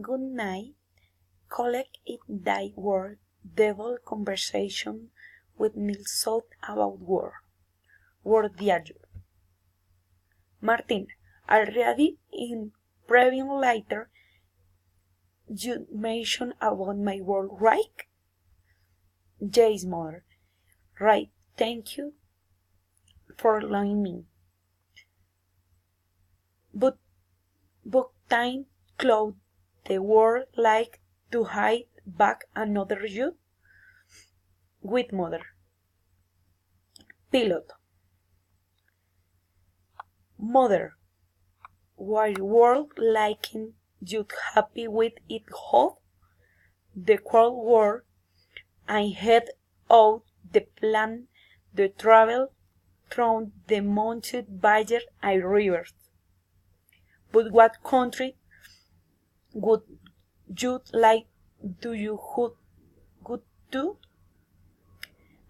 good night, collect it thy word, devil conversation with me sought about word diario. Martin, already in previous letter, you mentioned about my word right? Yes, mother. Right, thank you for allowing me. But time clothed the world like to hide back another you? With mother. Pilot. Mother, why world liking you happy with it hope? The cold war, I had out the plan, the travel through the mounted Bayer and rivers. But what country would you like do you good to?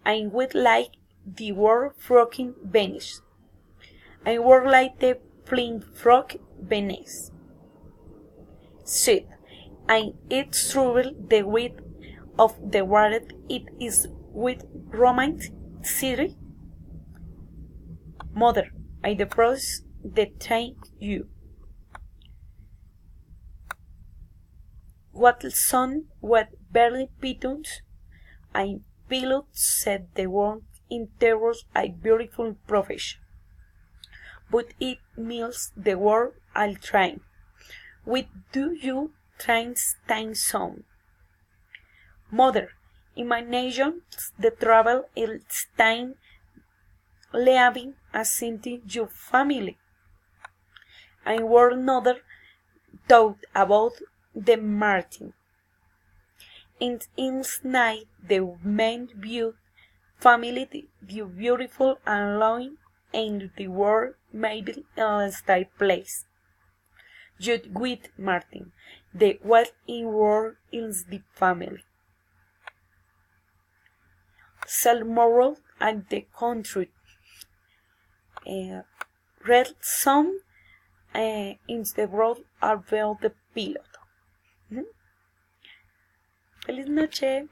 I would like the world frogging Venice. I would like the flying frog Venice. Shit, and it's true the width of the water it is with romance city. Mother, I the process that thank you. What son, what barely pigeons, I pilot said the word in terrors a beautiful profession. But it means the word I'll try. With do you trains time zone? Mother, in my nation the travel is time leaving assenting your family. I were another thought about the Martin. In night the main view family the beautiful and loving and the world maybe a style place. Jude with Martin, the what in world is the family. Salmoral and the country. Red sun in the road about the pilot. Feliz noche.